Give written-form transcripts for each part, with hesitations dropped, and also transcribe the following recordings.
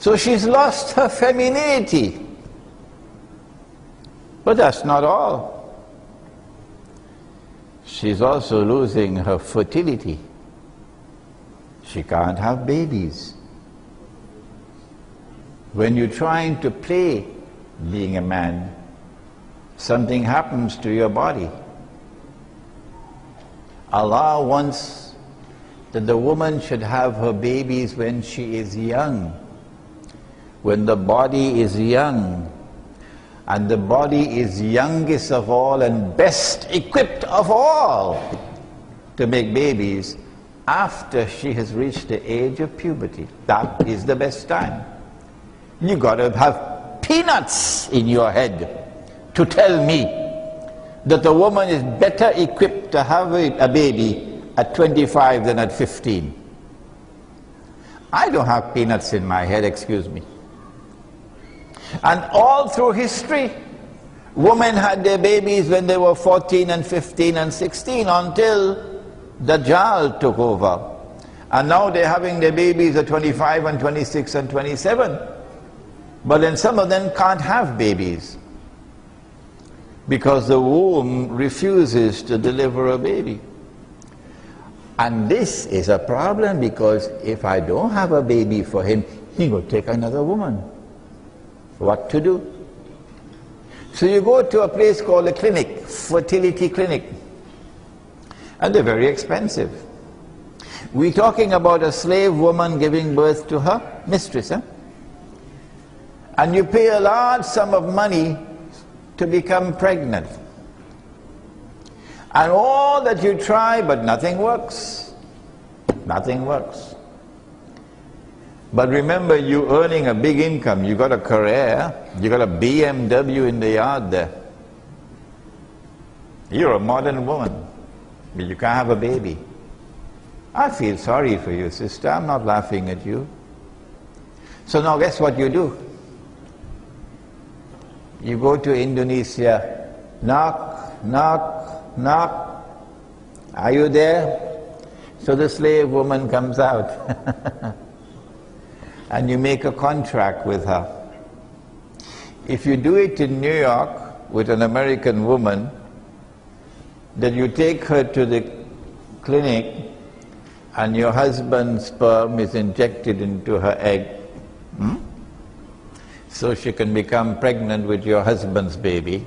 So she's lost her femininity. But that's not all. She's also losing her fertility. She can't have babies. When you're trying to play being a man, something happens to your body. Allah wants that the woman should have her babies when she is young, when the body is young, and the body is youngest of all and best equipped of all to make babies after she has reached the age of puberty. That is the best time. You got to have peanuts in your head to tell me that the woman is better equipped to have a baby at 25 than at 15. I don't have peanuts in my head, excuse me. And all through history, women had their babies when they were 14 and 15 and 16 until Dajjal took over. And now they're having their babies at 25 and 26 and 27. But then some of them can't have babies because the womb refuses to deliver a baby. And this is a problem, because if I don't have a baby for him, he will take another woman. What to do? So you go to a place called a clinic, fertility clinic, and they're very expensive. We're talking about a slave woman giving birth to her mistress, and you pay a large sum of money to become pregnant. And all that you try, but nothing works. Nothing works. But remember, you're earning a big income, you got a career, you got a BMW in the yard there. You're a modern woman, but you can't have a baby. I feel sorry for you, sister, I'm not laughing at you. So now guess what you do? You go to Indonesia, knock, knock, knock. Are you there? So the slave woman comes out. And you make a contract with her. If you do it in New York with an American woman, then you take her to the clinic and your husband's sperm is injected into her egg. So she can become pregnant with your husband's baby.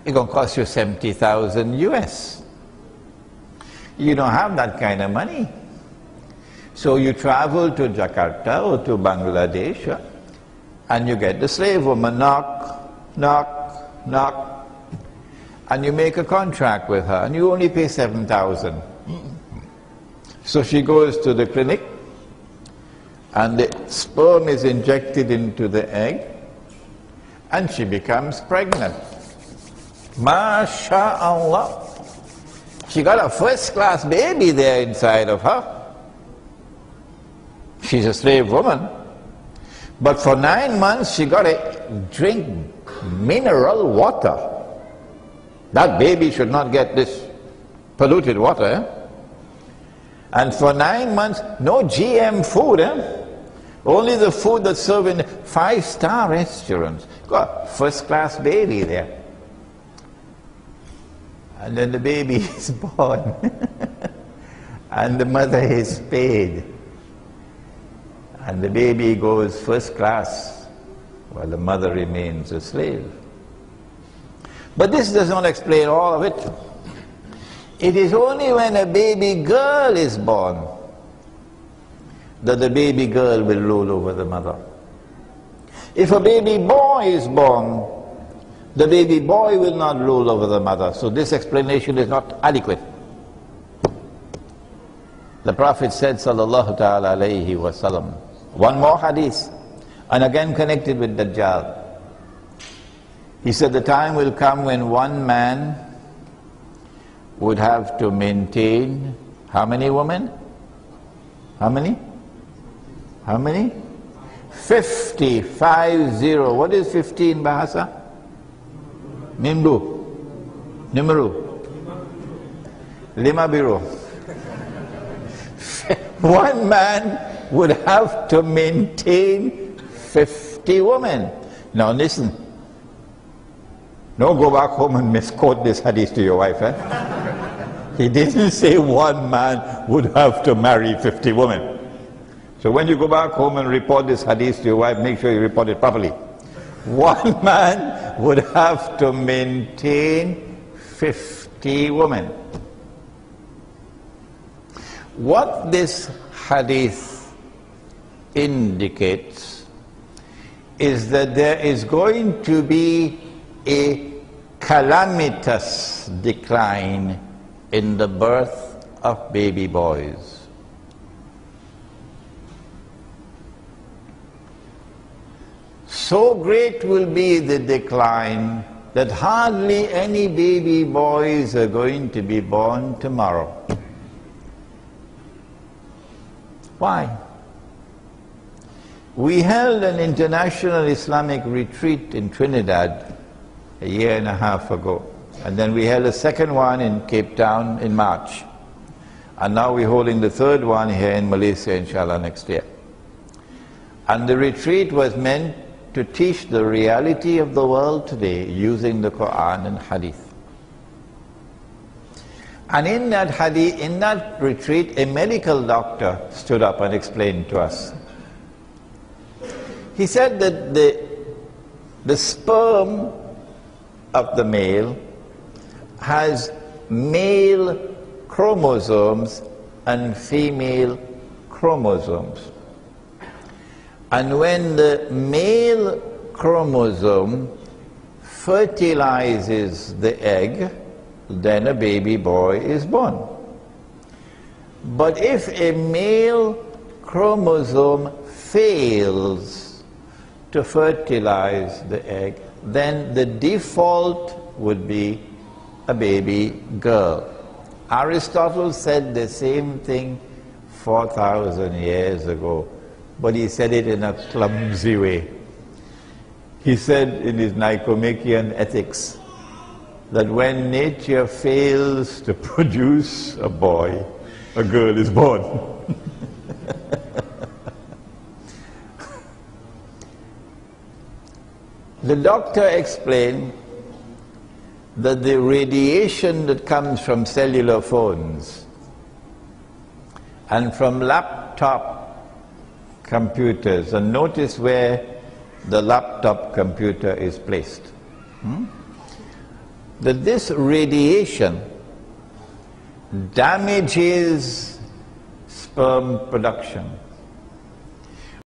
It's going to cost you 70,000 US. You don't have that kind of money. So you travel to Jakarta or to Bangladesh and you get the slave woman, knock, knock, knock, and you make a contract with her and you only pay 7,000. So she goes to the clinic and the sperm is injected into the egg and she becomes pregnant. MashaAllah. She got a first-class baby there inside of her. She's a slave woman. But for 9 months she got to drink mineral water. That baby should not get this polluted water. And for 9 months, no GM food. Only the food that's served in 5-star restaurants. Got a first-class baby there. And then the baby is born. And the mother is paid. And the baby goes first class, while the mother remains a slave. But this does not explain all of it. It is only when a baby girl is born that the baby girl will rule over the mother. If a baby boy is born, the baby boy will not rule over the mother. So this explanation is not adequate. The Prophet said, sallallahu ta'ala alayhi wa sallam, one more hadith, and again connected with Dajjal. He said the time will come when one man would have to maintain how many women? How many? How many? 50. What is 50 in Bahasa? Numero. Lima biro. One man would have to maintain 50 women. Now listen, don't go back home and misquote this hadith to your wife. He didn't say one man would have to marry 50 women. So when you go back home and report this hadith to your wife, make sure you report it properly. One man would have to maintain 50 women. What this hadith indicates is that there is going to be a calamitous decline in the birth of baby boys. So great will be the decline that hardly any baby boys are going to be born tomorrow. Why? We held an international Islamic retreat in Trinidad a year and a half ago. And then we held a second one in Cape Town in March. And now we're holding the third one here in Malaysia, inshallah, next year. And the retreat was meant to teach the reality of the world today using the Quran and Hadith. And in that hadith, in that retreat, a medical doctor stood up and explained to us. He said that the sperm of the male has male chromosomes and female chromosomes. And when the male chromosome fertilizes the egg, then a baby boy is born. But if a male chromosome fails to fertilize the egg, then the default would be a baby girl. Aristotle said the same thing 4,000 years ago, but he said it in a clumsy way. He said in his Nicomachean Ethics that when nature fails to produce a boy, a girl is born. The doctor explained that the radiation that comes from cellular phones and from laptop computers, and notice where the laptop computer is placed, that this radiation damages sperm production.